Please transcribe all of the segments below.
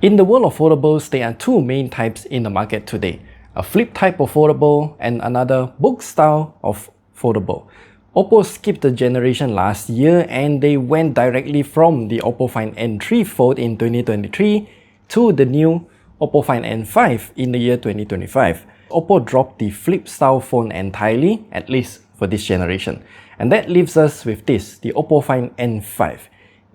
In the world of foldables, there are two main types in the market today. A flip type of foldable and another book style of foldable. OPPO skipped a generation last year and they went directly from the OPPO Find N3 Fold in 2023 to the new OPPO Find N5 in the year 2025. OPPO dropped the flip style phone entirely, at least for this generation. And that leaves us with this, the OPPO Find N5.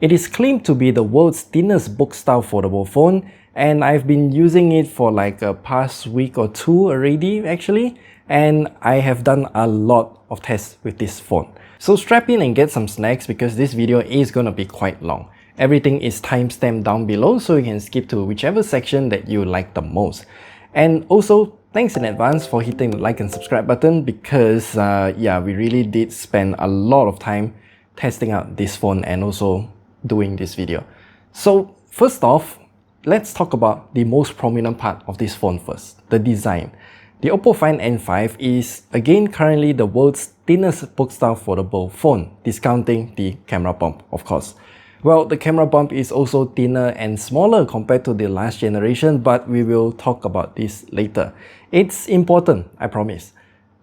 It is claimed to be the world's thinnest book-style foldable phone, and I've been using it for like a past week or two already actually, and I have done a lot of tests with this phone. So strap in and get some snacks because this video is gonna be quite long. Everything is timestamped down below so you can skip to whichever section that you like the most. And also, thanks in advance for hitting the like and subscribe button because yeah, we really did spend a lot of time testing out this phone and also doing this video. So first off, let's talk about the most prominent part of this phone first, the design. The OPPO Find N5 is again currently the world's thinnest book-style foldable phone, discounting the camera bump, of course. Well, the camera bump is also thinner and smaller compared to the last generation, but we will talk about this later. It's important, I promise.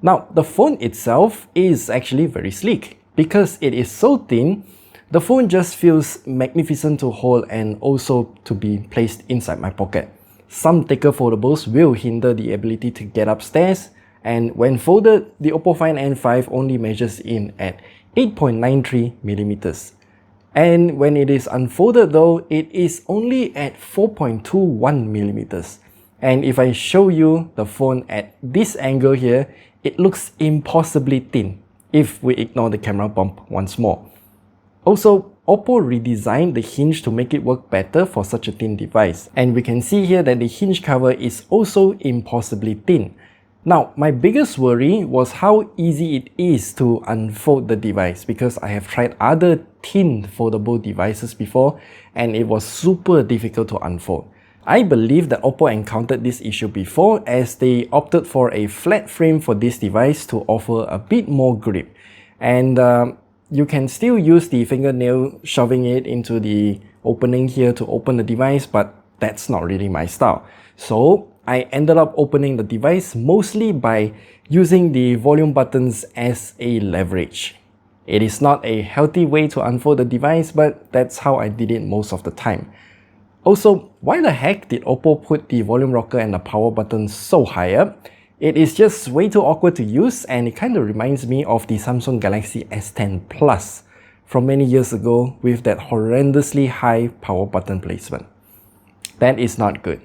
Now, the phone itself is actually very sleek. Because it is so thin, the phone just feels magnificent to hold and also to be placed inside my pocket. Some thicker foldables will hinder the ability to get upstairs, and when folded, the OPPO Find N5 only measures in at 8.93mm. And when it is unfolded though, it is only at 4.21mm. And if I show you the phone at this angle here, it looks impossibly thin if we ignore the camera bump once more. Also, OPPO redesigned the hinge to make it work better for such a thin device. And we can see here that the hinge cover is also impossibly thin. Now, my biggest worry was how easy it is to unfold the device because I have tried other thin foldable devices before and it was super difficult to unfold. I believe that OPPO encountered this issue before as they opted for a flat frame for this device to offer a bit more grip. And you can still use the fingernail shoving it into the opening here to open the device, but that's not really my style. So I ended up opening the device mostly by using the volume buttons as a leverage. It is not a healthy way to unfold the device, but that's how I did it most of the time. Also, why the heck did OPPO put the volume rocker and the power button so high up? It is just way too awkward to use and it kind of reminds me of the Samsung Galaxy S10 Plus from many years ago with that horrendously high power button placement. That is not good.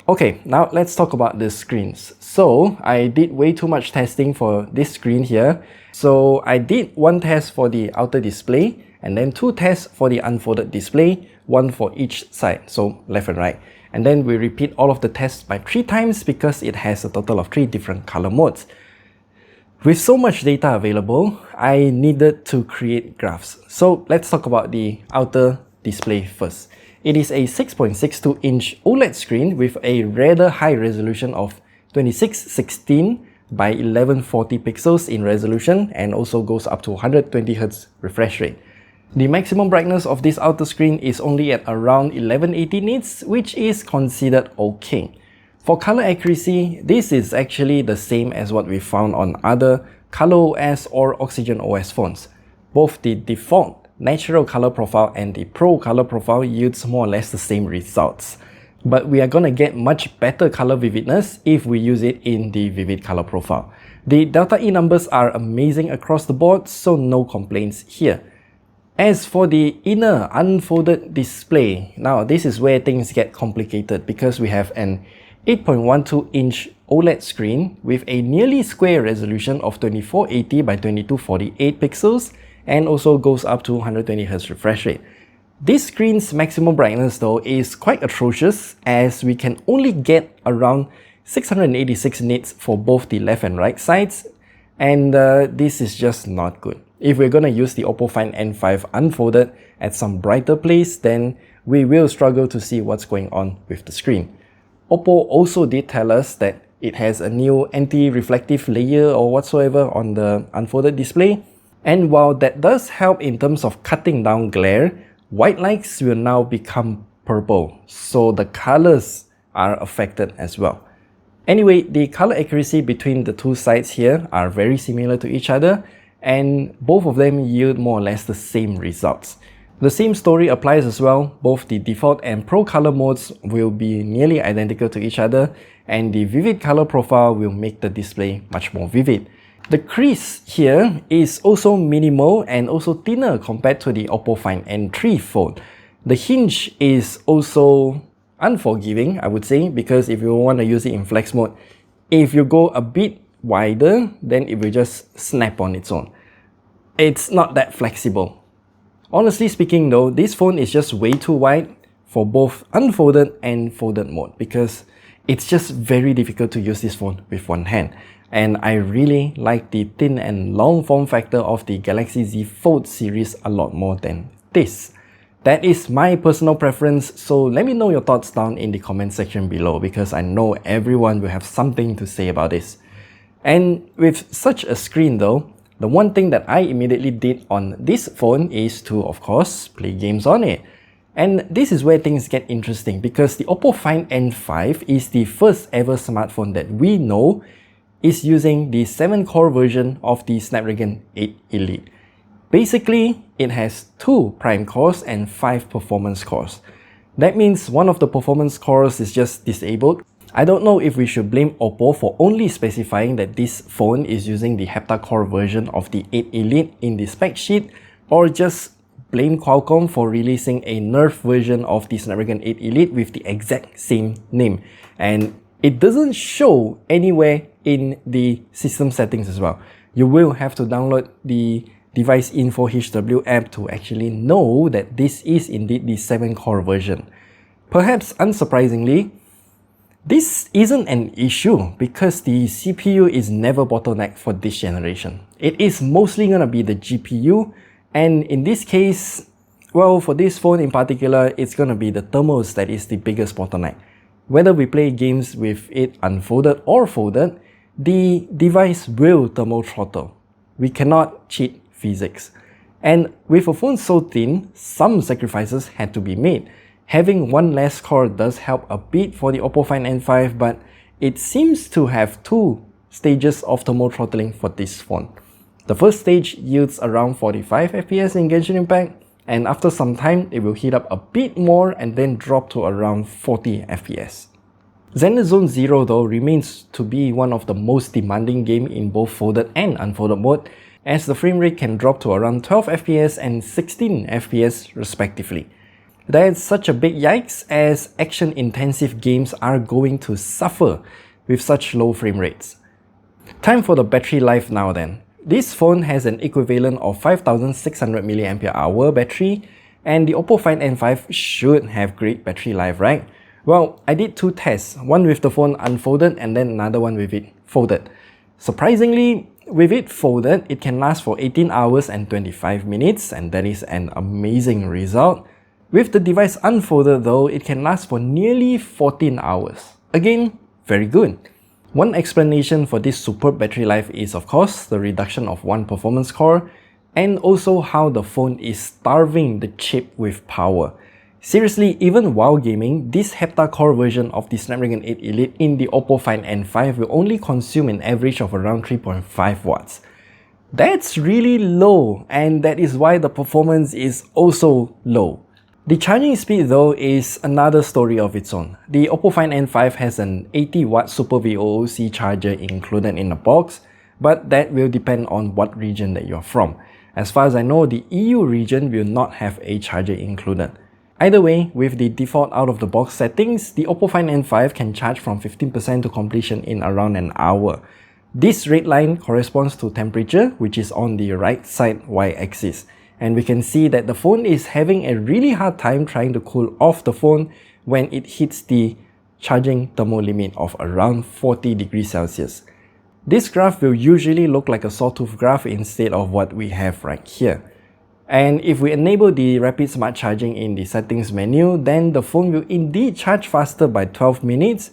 Okay, now let's talk about the screens. So I did way too much testing for this screen here. So I did one test for the outer display and then two tests for the unfolded display, one for each side, so left and right. And then we repeat all of the tests by 3 times because it has a total of 3 different color modes. With so much data available, I needed to create graphs. So let's talk about the outer display first. It is a 6.62-inch OLED screen with a rather high resolution of 2616 by 1140 pixels in resolution and also goes up to 120Hz refresh rate. The maximum brightness of this outer screen is only at around 1180 nits, which is considered okay. For color accuracy, this is actually the same as what we found on other ColorOS or Oxygen OS phones. Both the default natural color profile and the Pro color profile yields more or less the same results. But we are gonna get much better color vividness if we use it in the vivid color profile. The delta E numbers are amazing across the board, so no complaints here. As for the inner unfolded display, now this is where things get complicated because we have an 8.12-inch OLED screen with a nearly square resolution of 2480 by 2248 pixels and also goes up to 120Hz refresh rate. This screen's maximum brightness though is quite atrocious as we can only get around 686 nits for both the left and right sides, and this is just not good. If we're gonna use the OPPO Find N5 unfolded at some brighter place, then we will struggle to see what's going on with the screen. OPPO also did tell us that it has a new anti-reflective layer or whatsoever on the unfolded display, and while that does help in terms of cutting down glare, white lights will now become purple, so the colors are affected as well. Anyway, the color accuracy between the two sides here are very similar to each other, and both of them yield more or less the same results. The same story applies as well. Both the default and pro color modes will be nearly identical to each other, and the vivid color profile will make the display much more vivid. The crease here is also minimal and also thinner compared to the OPPO Find N3 phone. The hinge is also unforgiving, I would say, because if you want to use it in flex mode, if you go a bit wider, then it will just snap on its own. It's not that flexible. Honestly speaking though, this phone is just way too wide for both unfolded and folded mode, because it's just very difficult to use this phone with one hand. And I really like the thin and long form factor of the Galaxy Z Fold series a lot more than this. That is my personal preference, so let me know your thoughts down in the comment section below, because I know everyone will have something to say about this. And with such a screen though, the one thing that I immediately did on this phone is to, of course, play games on it. And this is where things get interesting, because the OPPO Find N5 is the first ever smartphone that we know is using the 7-core version of the Snapdragon 8 Elite. Basically, it has 2 prime cores and 5 performance cores. That means one of the performance cores is just disabled. I don't know if we should blame OPPO for only specifying that this phone is using the hepta-core version of the 8 Elite in the spec sheet, or just blame Qualcomm for releasing a nerfed version of the Snapdragon 8 Elite with the exact same name. And it doesn't show anywhere in the system settings as well. You will have to download the Device Info HW app to actually know that this is indeed the 7-core version. Perhaps unsurprisingly, this isn't an issue because the CPU is never bottlenecked for this generation. It is mostly gonna be the GPU, and in this case, well, for this phone in particular, it's gonna be the thermals that is the biggest bottleneck. Whether we play games with it unfolded or folded, the device will thermal throttle. We cannot cheat physics. And with a phone so thin, some sacrifices had to be made. Having one less core does help a bit for the OPPO Find N5, but it seems to have 2 stages of thermal throttling for this phone. The first stage yields around 45 FPS in Genshin Impact, and after some time it will heat up a bit more and then drop to around 40 FPS. Zenless Zone Zero though remains to be one of the most demanding game in both folded and unfolded mode, as the frame rate can drop to around 12 FPS and 16 FPS respectively. That's such a big yikes, as action-intensive games are going to suffer with such low frame rates. Time for the battery life now then. This phone has an equivalent of 5600 mAh battery, and the OPPO Find N5 should have great battery life, right? Well, I did 2 tests, one with the phone unfolded and then another one with it folded. Surprisingly, with it folded, it can last for 18 hours and 25 minutes, and that is an amazing result. With the device unfolded though, it can last for nearly 14 hours. Again, very good. One explanation for this superb battery life is of course the reduction of 1 performance core, and also how the phone is starving the chip with power. Seriously, even while gaming, this hepta-core version of the Snapdragon 8 Elite in the OPPO Find N5 will only consume an average of around 3.5 watts. That's really low, and that is why the performance is also low. The charging speed though is another story of its own. The OPPO Find N5 has an 80-watt Super VOOC charger included in the box, but that will depend on what region that you're from. As far as I know, the EU region will not have a charger included. Either way, with the default out-of-the-box settings, the OPPO Find N5 can charge from 15% to completion in around an hour. This red line corresponds to temperature, which is on the right side y-axis. And we can see that the phone is having a really hard time trying to cool off the phone when it hits the charging thermal limit of around 40 degrees Celsius. This graph will usually look like a sawtooth graph instead of what we have right here. And if we enable the rapid smart charging in the settings menu, then the phone will indeed charge faster by 12 minutes.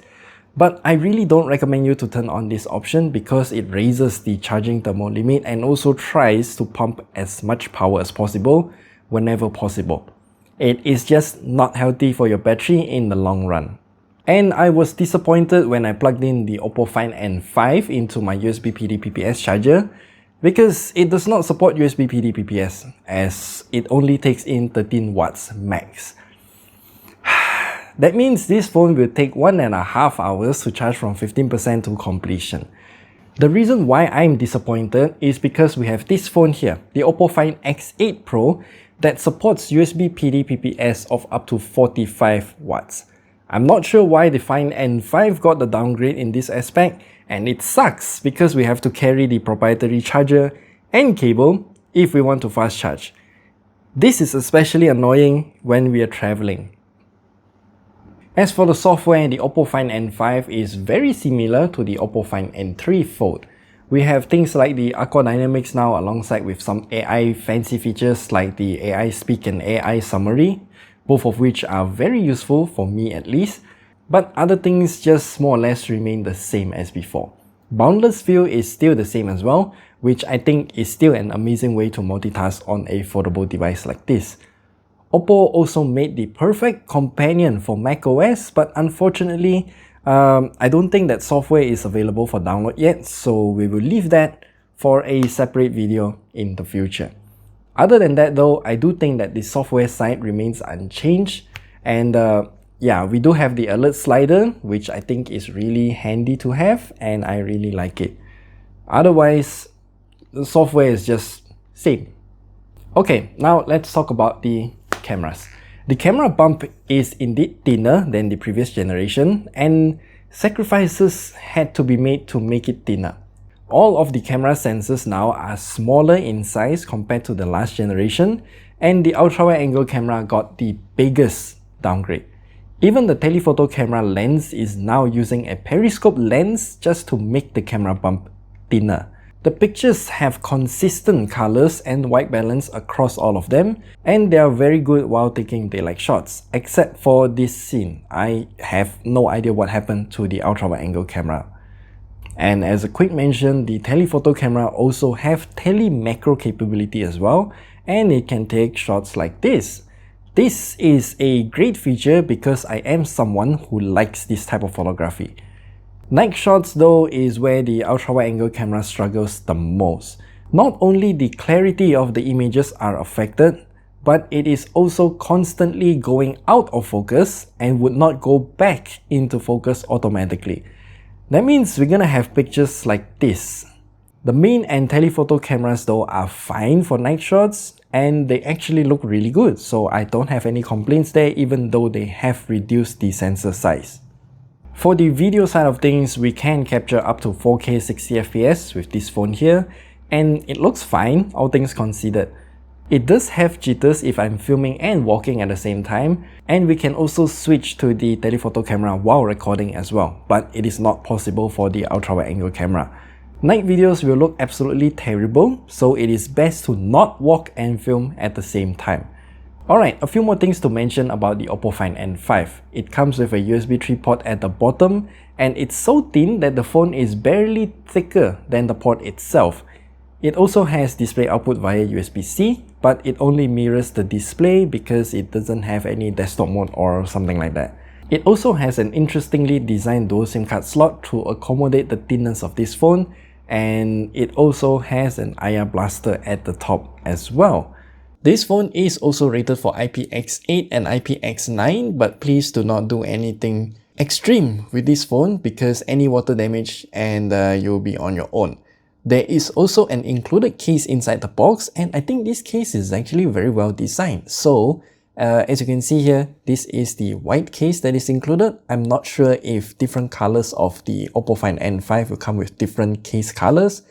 But I really don't recommend you to turn on this option because it raises the charging thermal limit and also tries to pump as much power as possible whenever possible. It is just not healthy for your battery in the long run. And I was disappointed when I plugged in the OPPO Find N5 into my USB PD PPS charger because it does not support USB PD PPS as it only takes in 13 watts max. That means this phone will take 1.5 hours to charge from 15% to completion. The reason why I'm disappointed is because we have this phone here, the OPPO Find X8 Pro, that supports USB PD PPS of up to 45 watts. I'm not sure why the Find N5 got the downgrade in this aspect, and it sucks because we have to carry the proprietary charger and cable if we want to fast charge. This is especially annoying when we are traveling. As for the software, the OPPO Find N5 is very similar to the OPPO Find N3 Fold. We have things like the Aqua Dynamics now alongside with some AI fancy features like the AI Speak and AI Summary, both of which are very useful for me at least, but other things just more or less remain the same as before. Boundless View is still the same as well, which I think is still an amazing way to multitask on a foldable device like this. OPPO also made the perfect companion for macOS, but unfortunately, I don't think that software is available for download yet, so we will leave that for a separate video in the future. Other than that though, I do think that the software side remains unchanged, and yeah, we do have the alert slider, which I think is really handy to have, and I really like it. Otherwise, the software is just same. Okay, now let's talk about the cameras. The camera bump is indeed thinner than the previous generation, and sacrifices had to be made to make it thinner. All of the camera sensors now are smaller in size compared to the last generation, and the ultra-wide angle camera got the biggest downgrade. Even the telephoto camera lens is now using a periscope lens just to make the camera bump thinner. The pictures have consistent colors and white balance across all of them, and they are very good while taking daylight shots, except for this scene. I have no idea what happened to the ultra-wide angle camera. And as a quick mention, the telephoto camera also have tele-macro capability as well, and it can take shots like this. This is a great feature because I am someone who likes this type of photography. Night shots though is where the ultra-wide angle camera struggles the most. Not only the clarity of the images are affected, but it is also constantly going out of focus and would not go back into focus automatically. That means we're gonna have pictures like this. The main and telephoto cameras though are fine for night shots, and they actually look really good, so I don't have any complaints there even though they have reduced the sensor size. For the video side of things, we can capture up to 4K 60fps with this phone here, and it looks fine, all things considered. It does have jitters if I'm filming and walking at the same time, and we can also switch to the telephoto camera while recording as well, but it is not possible for the ultra-wide angle camera. Night videos will look absolutely terrible, so it is best to not walk and film at the same time. Alright, a few more things to mention about the OPPO Find N5. It comes with a USB 3 port at the bottom, and it's so thin that the phone is barely thicker than the port itself. It also has display output via USB-C, but it only mirrors the display because it doesn't have any desktop mode or something like that. It also has an interestingly designed dual SIM card slot to accommodate the thinness of this phone, and it also has an IR blaster at the top as well. This phone is also rated for IPX8 and IPX9, but please do not do anything extreme with this phone because any water damage and you'll be on your own. There is also an included case inside the box, and I think this case is actually very well designed. So, as you can see here, this is the white case that is included. I'm not sure if different colors of the OPPO Find N5 will come with different case colors,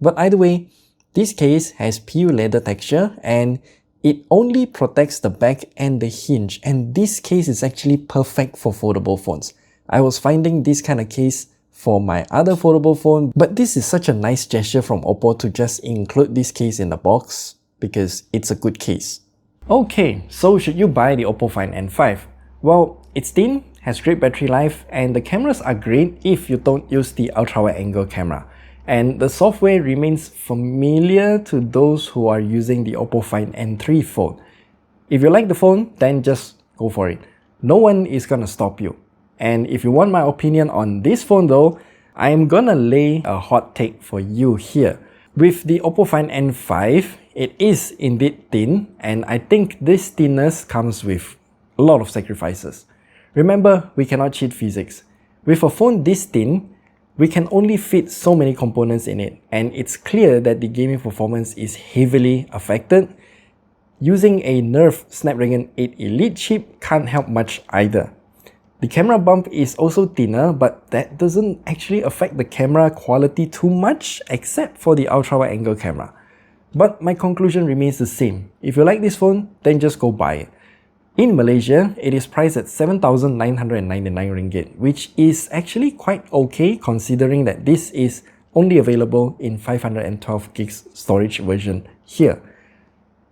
but either way, this case has PU leather texture and it only protects the back and the hinge, and this case is actually perfect for foldable phones. I was finding this kind of case for my other foldable phone, but this is such a nice gesture from OPPO to just include this case in the box because it's a good case. Okay, so should you buy the OPPO Find N5? Well, it's thin, has great battery life, and the cameras are great if you don't use the ultra-wide angle camera. And the software remains familiar to those who are using the OPPO Find N3 phone. If you like the phone, then just go for it. No one is gonna stop you. And if you want my opinion on this phone though, I'm gonna lay a hot take for you here. With the OPPO Find N5, it is indeed thin, and I think this thinness comes with a lot of sacrifices. Remember, we cannot cheat physics. With a phone this thin, we can only fit so many components in it, and it's clear that the gaming performance is heavily affected. Using a Nerf Snapdragon 8 Elite chip can't help much either. The camera bump is also thinner, but that doesn't actually affect the camera quality too much, except for the ultra-wide angle camera. But my conclusion remains the same. If you like this phone, then just go buy it. In Malaysia, it is priced at 7,999 ringgit, which is actually quite okay considering that this is only available in 512 gigs storage version here.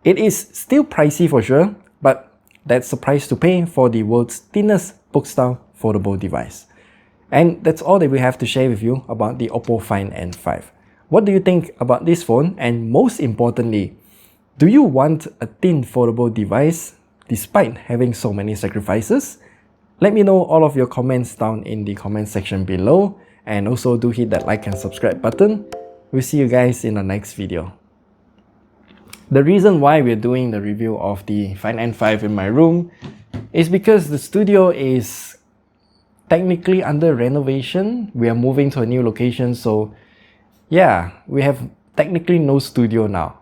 It is still pricey for sure, but that's the price to pay for the world's thinnest bookstyle foldable device. And that's all that we have to share with you about the OPPO Find N5. What do you think about this phone? And most importantly, do you want a thin foldable device despite having so many sacrifices? Let me know all of your comments down in the comment section below, and also do hit that like and subscribe button. We'll see you guys in the next video. The reason why we're doing the review of the Find N5 in my room is because the studio is technically under renovation. We are moving to a new location, so yeah, we have technically no studio now.